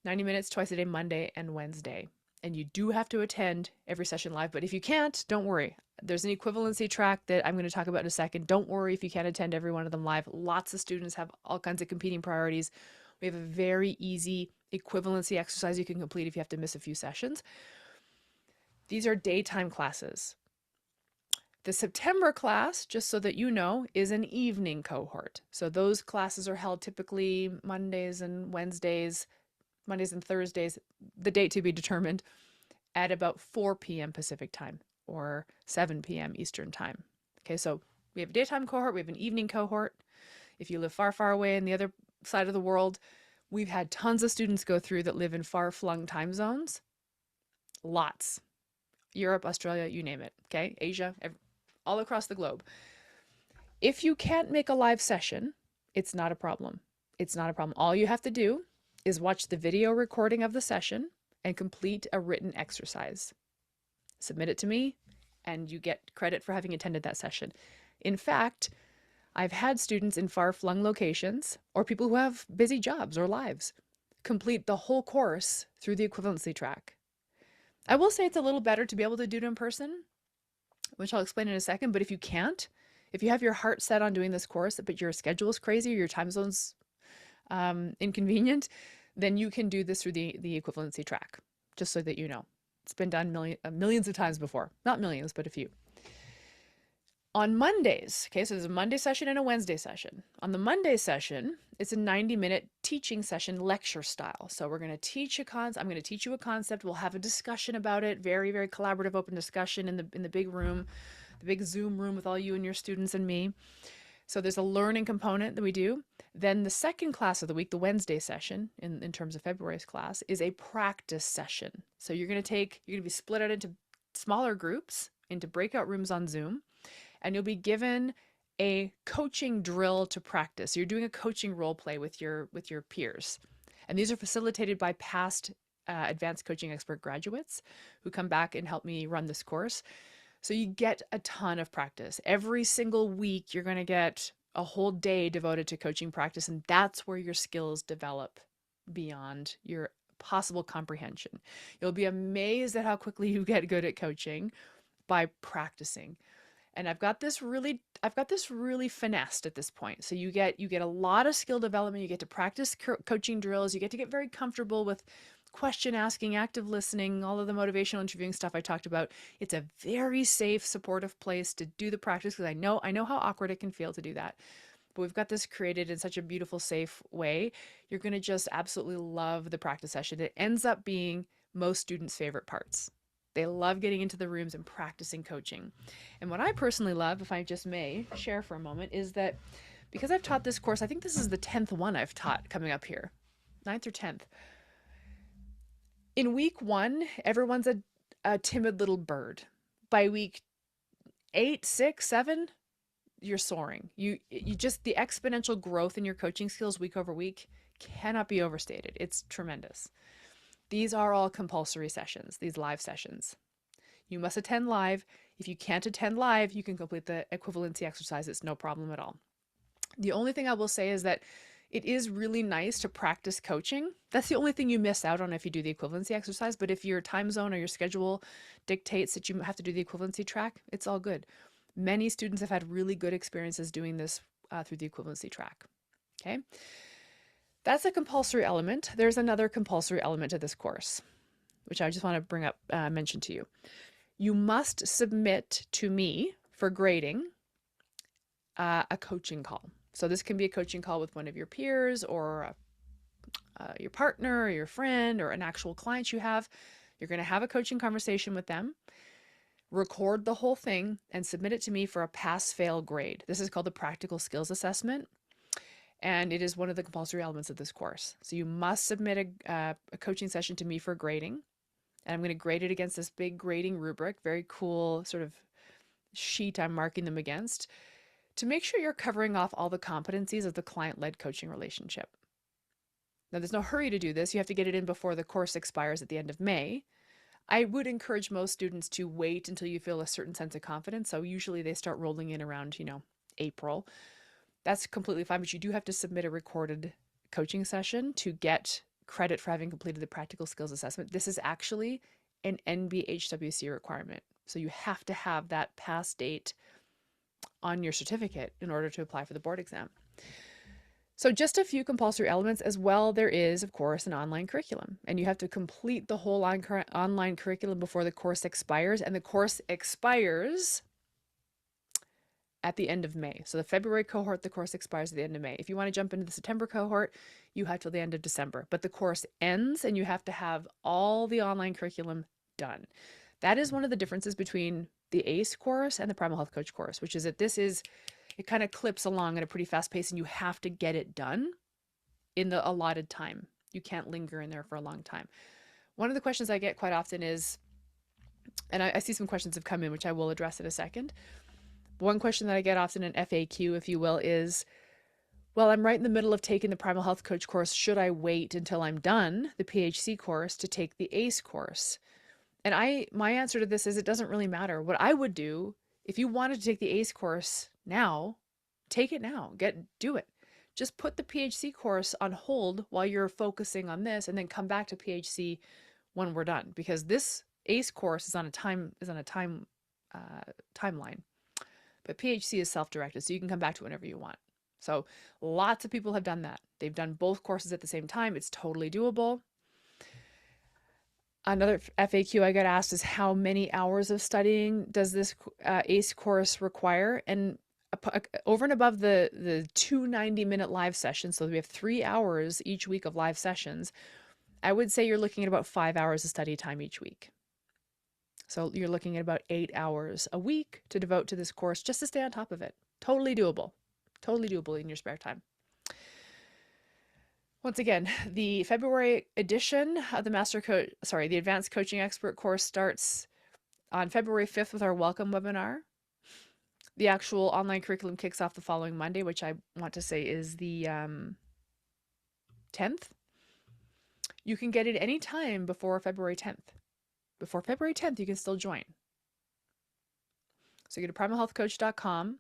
90 minutes twice a day, Monday and Wednesday. And you do have to attend every session live, but if you can't, don't worry. There's an equivalency track that I'm going to talk about in a second. Don't worry if you can't attend every one of them live. Lots of students have all kinds of competing priorities. We have a very easy equivalency exercise you can complete if you have to miss a few sessions. These are daytime classes. The September class, just so that you know, is an evening cohort. So those classes are held typically Mondays and Thursdays, the date to be determined, at about 4 p.m. Pacific time or 7 p.m. Eastern time. Okay, so we have a daytime cohort, we have an evening cohort. If you live far, far away in the other side of the world, we've had tons of students go through that live in far-flung time zones. Lots. Europe, Australia, you name it. Okay, Asia, all across the globe. If you can't make a live session, it's not a problem. It's not a problem. All you have to do is watch the video recording of the session and complete a written exercise. Submit it to me, and you get credit for having attended that session. In fact, I've had students in far-flung locations or people who have busy jobs or lives complete the whole course through the equivalency track. I will say it's a little better to be able to do it in person, which I'll explain in a second, but if you can't, if you have your heart set on doing this course, but your schedule is crazy or your time zone's inconvenient, then you can do this through the equivalency track, just so that you know. It's been done millions of times before. Not millions, but a few. On Mondays, okay, so there's a Monday session and a Wednesday session. On the Monday session, it's a 90-minute teaching session, lecture style. So we're going to teach I'm going to teach you a concept. We'll have a discussion about it, very, very collaborative, open discussion in the big room, the big Zoom room with all you and your students and me. So there's a learning component that we do. Then the second class of the week, the Wednesday session, in terms of February's class, is a practice session. So you're going to be split out into smaller groups, into breakout rooms on Zoom, and you'll be given a coaching drill to practice. So you're doing a coaching role play with your peers. And these are facilitated by past advanced coaching expert graduates who come back and help me run this course. So you get a ton of practice. Every single week, you're going to get a whole day devoted to coaching practice, and that's where your skills develop beyond your possible comprehension. You'll be amazed at how quickly you get good at coaching by practicing. And I've got this really finessed at this point. So you get a lot of skill development. You get to practice coaching drills. You get to get very comfortable with question asking, active listening, all of the motivational interviewing stuff I talked about. It's a very safe, supportive place to do the practice, because I know how awkward it can feel to do that. But we've got this created in such a beautiful, safe way. You're going to just absolutely love the practice session. It ends up being most students' favorite parts. They love getting into the rooms and practicing coaching. And what I personally love, if I just may share for a moment, is that because I've taught this course, I think this is the 10th one I've taught coming up here, 9th or 10th. In week 1, everyone's a timid little bird. By week 8, 6, 7, you're soaring. You just, the exponential growth in your coaching skills week over week cannot be overstated. It's tremendous. These are all compulsory sessions, these live sessions. You must attend live. If you can't attend live, you can complete the equivalency exercise. It's no problem at all. The only thing I will say is that it is really nice to practice coaching. That's the only thing you miss out on if you do the equivalency exercise. But if your time zone or your schedule dictates that you have to do the equivalency track, it's all good. Many students have had really good experiences doing this through the equivalency track. Okay. That's a compulsory element. There's another compulsory element to this course, which I just want to bring up, mention to you. You must submit to me for grading a coaching call. So this can be a coaching call with one of your peers or your partner or your friend or an actual client you have. You're going to have a coaching conversation with them, record the whole thing, and submit it to me for a pass-fail grade. This is called the Practical Skills Assessment, and it is one of the compulsory elements of this course. So you must submit a coaching session to me for grading, and I'm going to grade it against this big grading rubric, very cool sort of sheet I'm marking them against, to make sure you're covering off all the competencies of the client-led coaching relationship. Now, there's no hurry to do this. You have to get it in before the course expires at the end of May. I would encourage most students to wait until you feel a certain sense of confidence. So usually they start rolling in around, April. That's completely fine, but you do have to submit a recorded coaching session to get credit for having completed the practical skills assessment. This is actually an NBHWC requirement. So you have to have that pass date on your certificate in order to apply for the board exam. So just a few compulsory elements as well. There is, of course, an online curriculum, and you have to complete the whole online curriculum before the course expires, and the course expires at the end of May. So the February cohort, the course expires at the end of May. If you want to jump into the September cohort, you have till the end of December, but the course ends and you have to have all the online curriculum done. That is one of the differences between the ACE course and the Primal Health Coach course, which is that it kind of clips along at a pretty fast pace and you have to get it done in the allotted time. You can't linger in there for a long time. One of the questions I get quite often is, and I see some questions have come in, which I will address in a second. One question that I get often, an FAQ, if you will, is, well, I'm right in the middle of taking the Primal Health Coach course. Should I wait until I'm done the PHC course to take the ACE course? And my answer to this is it doesn't really matter. What I would do, if you wanted to take the ACE course now, take it now. Do it. Just put the PHC course on hold while you're focusing on this, and then come back to PHC when we're done. Because this ACE course is on a timeline, but PHC is self-directed, so you can come back to it whenever you want. So lots of people have done that. They've done both courses at the same time. It's totally doable. Another FAQ I got asked is, how many hours of studying does this ACE course require? And over and above the 2 90-minute live sessions, so we have 3 hours each week of live sessions, I would say you're looking at about 5 hours of study time each week. So you're looking at about 8 hours a week to devote to this course just to stay on top of it. Totally doable. Totally doable in your spare time. Once again, the February edition of the Advanced Coaching Expert course starts on February 5th with our welcome webinar. The actual online curriculum kicks off the following Monday, which I want to say is the 10th. You can get it any time before February 10th. Before February 10th, you can still join. So go to primalhealthcoach.com.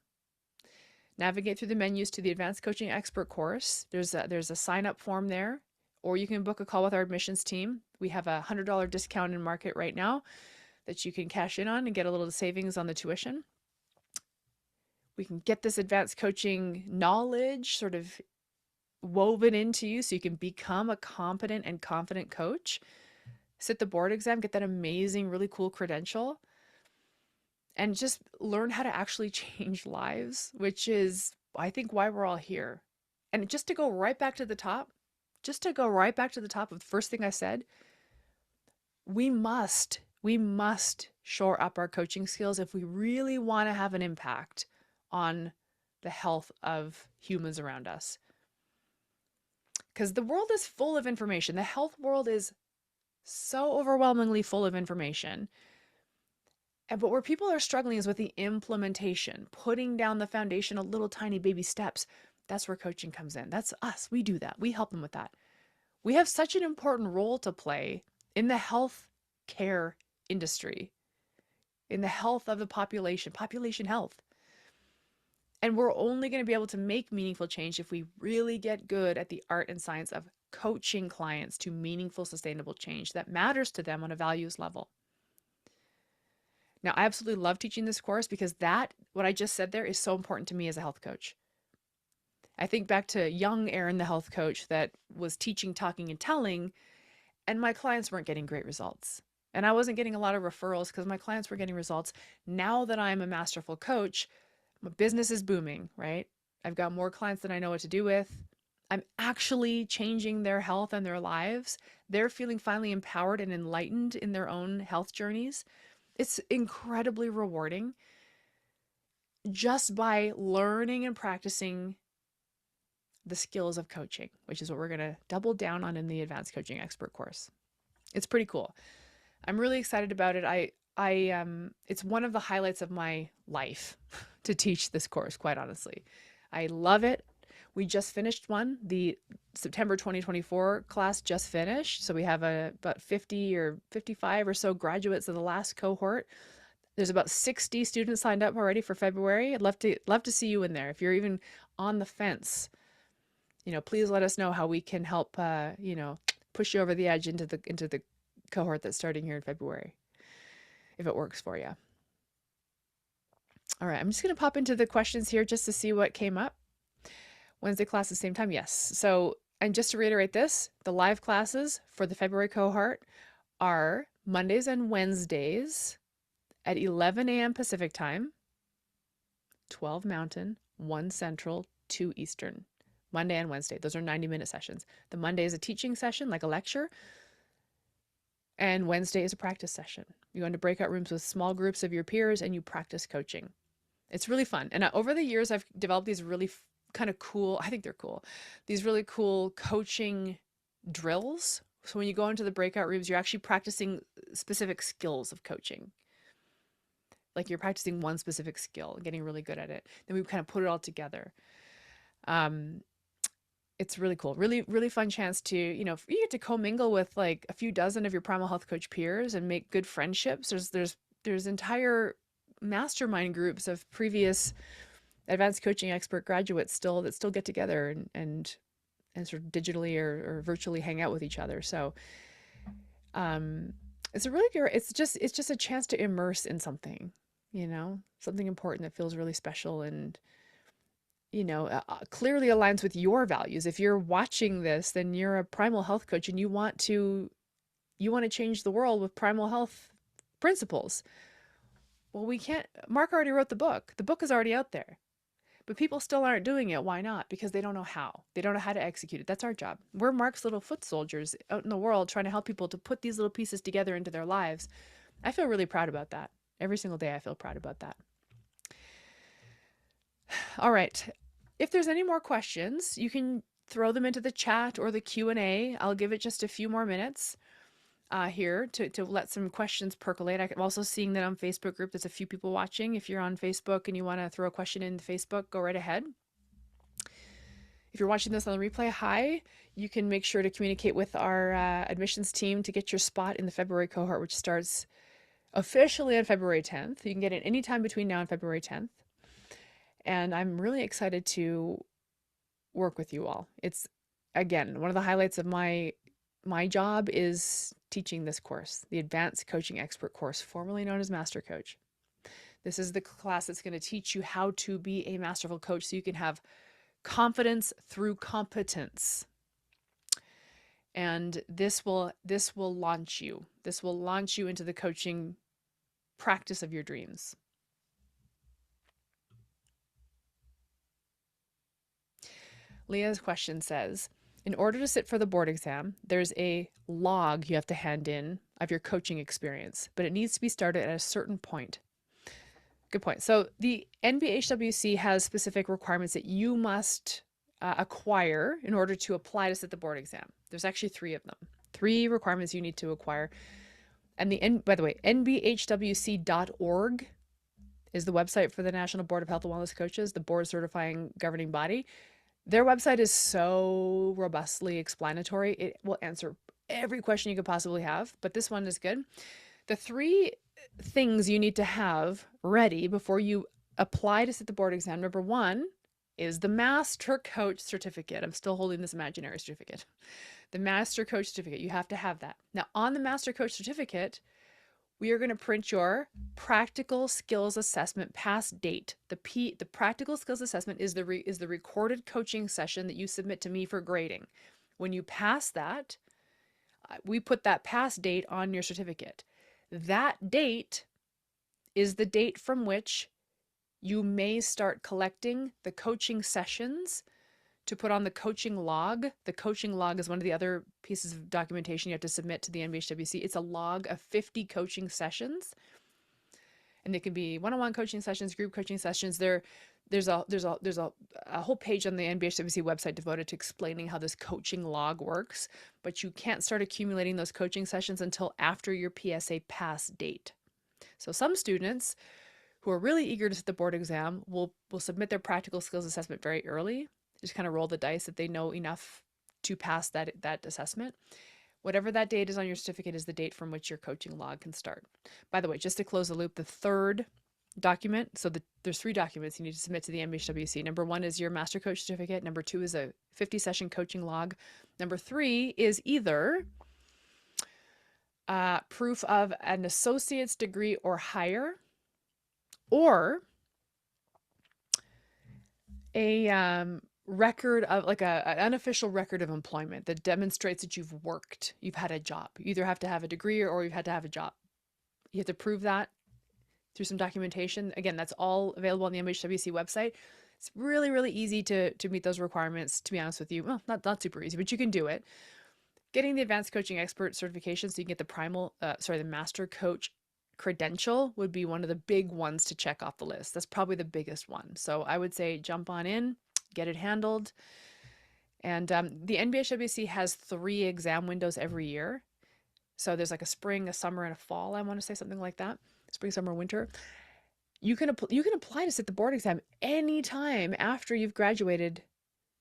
Navigate through the menus to the Advanced Coaching Expert course. There's a sign-up form there, or you can book a call with our admissions team. We have a $100 discount in market right now that you can cash in on and get a little savings on the tuition. We can get this advanced coaching knowledge sort of woven into you so you can become a competent and confident coach. Sit the board exam, get that amazing, really cool credential, and just learn how to actually change lives, which is, I think, why we're all here. And just to go right back to the top of the first thing I said, we must shore up our coaching skills if we really want to have an impact on the health of humans around us. Because the world is full of information. The health world is so overwhelmingly full of information. But where people are struggling is with the implementation, putting down the foundation of little tiny baby steps. That's where coaching comes in. That's us. We do that. We help them with that. We have such an important role to play in the health care industry, in the health of the population health. And we're only going to be able to make meaningful change if we really get good at the art and science of coaching clients to meaningful, sustainable change that matters to them on a values level. Now, I absolutely love teaching this course because what I just said there is so important to me as a health coach. I think back to young Erin, the health coach that was teaching, talking, and telling, and my clients weren't getting great results. And I wasn't getting a lot of referrals because my clients were getting results. Now that I'm a masterful coach, my business is booming, right? I've got more clients than I know what to do with. I'm actually changing their health and their lives. They're feeling finally empowered and enlightened in their own health journeys. It's incredibly rewarding just by learning and practicing the skills of coaching, which is what we're going to double down on in the Advanced Coaching Expert course. It's pretty cool. I'm really excited about it. It's one of the highlights of my life to teach this course, quite honestly. I love it. We just finished one. The September 2024 class just finished. So we have about 50 or 55 or so graduates of the last cohort. There's about 60 students signed up already for February. I'd love to see you in there. If you're even on the fence, please let us know how we can help, push you over the edge into the cohort that's starting here in February, if it works for you. All right, I'm just going to pop into the questions here just to see what came up. Wednesday class at the same time? Yes. So, and just to reiterate this, the live classes for the February cohort are Mondays and Wednesdays at 11 a.m. Pacific time, 12 Mountain, 1 Central, 2 Eastern. Monday and Wednesday. Those are 90-minute sessions. The Monday is a teaching session, like a lecture. And Wednesday is a practice session. You go into breakout rooms with small groups of your peers and you practice coaching. It's really fun. And over the years, I've developed these really kind of cool, I think they're cool, these really cool coaching drills. So when you go into the breakout rooms, you're actually practicing specific skills of coaching. Like you're practicing one specific skill, getting really good at it. Then we kind of put it all together. It's really cool. Really, really fun chance to, you get to commingle with like a few dozen of your Primal Health Coach peers and make good friendships. There's entire mastermind groups of previous advanced coaching expert graduates that still get together and sort of digitally or virtually hang out with each other. So it's a really good, it's just a chance to immerse in something, something important that feels really special and clearly aligns with your values. If you're watching this, then you're a primal health coach and you want to change the world with primal health principles. Well, we can't. Mark already wrote the book. The book is already out there. But people still aren't doing it. Why not? Because they don't know how. They don't know how to execute it. That's our job. We're Mark's little foot soldiers out in the world trying to help people to put these little pieces together into their lives. I feel really proud about that. Every single day I feel proud about that. All right. If there's any more questions, you can throw them into the chat or the Q&A. I'll give it just a few more minutes here to let some questions percolate. I'm also seeing that on Facebook group, there's a few people watching. If you're on Facebook and you want to throw a question in Facebook, go right ahead. If you're watching this on the replay, hi. You can make sure to communicate with our admissions team to get your spot in the February cohort, which starts officially on February 10th. You can get it anytime between now and February 10th. And I'm really excited to work with you all. It's, again, one of the highlights of my job is teaching this course, the Advanced Coaching Expert course, formerly known as Master Coach. This is the class that's going to teach you how to be a masterful coach so you can have confidence through competence. And this will launch you. This will launch you into the coaching practice of your dreams. Leah's question says, in order to sit for the board exam, there's a log you have to hand in of your coaching experience, but it needs to be started at a certain point. Good point. So the NBHWC has specific requirements that you must acquire in order to apply to sit the board exam. There's actually 3 of them. 3 requirements you need to acquire. And by the way, NBHWC.org is the website for the National Board of Health and Wellness Coaches, the board certifying governing body. Their website is so robustly explanatory. It will answer every question you could possibly have, but this one is good. The 3 things you need to have ready before you apply to sit the board exam. Number 1 is the Master Coach certificate. I'm still holding this imaginary certificate. The Master Coach certificate. You have to have that. Now, on the Master Coach certificate, we are going to print your practical skills assessment pass date. The practical skills assessment is the recorded coaching session that you submit to me for grading. When you pass that, we put that pass date on your certificate. That date is the date from which you may start collecting the coaching sessions to put on the coaching log. The coaching log is one of the other pieces of documentation you have to submit to the NBHWC. It's a log of 50 coaching sessions. And they can be one-on-one coaching sessions, group coaching sessions. There's a whole page on the NBHWC website devoted to explaining how this coaching log works, but you can't start accumulating those coaching sessions until after your PSA pass date. So some students who are really eager to sit the board exam will submit their practical skills assessment very early. Just kind of roll the dice that they know enough to pass that assessment. Whatever that date is on your certificate is the date from which your coaching log can start. By the way, just to close the loop, the 3rd document, so there's 3 documents you need to submit to the NBHWC. Number 1 is your Master Coach certificate. Number 2 is a 50-session coaching log. Number 3 is either proof of an associate's degree or higher, or a record of an unofficial record of employment that demonstrates that you've had a job. You either have to have a degree or you've had to have a job. You have to prove that through some documentation. Again, that's all available on the MHWC website. It's really, really easy to meet those requirements, to be honest with you. Well, not super easy, but you can do it. Getting the advanced coaching expert certification so you can get the Master Coach credential would be one of the big ones to check off the list. That's probably the biggest one. So I would say jump on in, get it handled. And the NBHWC has 3 exam windows every year. So there's like a spring, a summer, and a fall. I want to say something like that. Spring, summer, winter. You can apply to sit the board exam anytime after you've graduated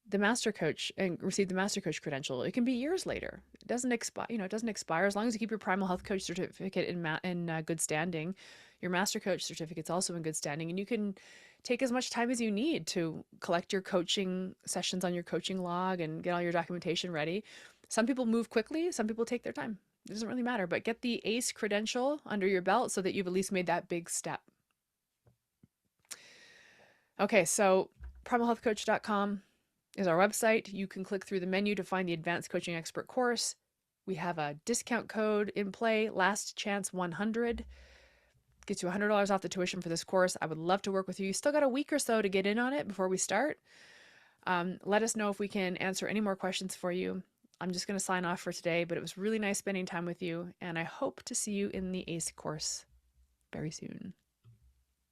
the Master Coach and received the Master Coach credential. It can be years later. It doesn't expire. It doesn't expire as long as you keep your Primal Health Coach certificate in good standing. Your Master Coach certificate's also in good standing, and you can take as much time as you need to collect your coaching sessions on your coaching log and get all your documentation ready. Some people move quickly. Some people take their time. It doesn't really matter, but get the ACE credential under your belt so that you've at least made that big step. Okay, so primalhealthcoach.com is our website. You can click through the menu to find the Advanced Coaching Expert course. We have a discount code in play, Last Chance 100. Gets you $100 off the tuition for this course. I would love to work with you. You still got a week or so to get in on it before we start. Let us know if we can answer any more questions for you. I'm just going to sign off for today, but it was really nice spending time with you, and I hope to see you in the ACE course very soon.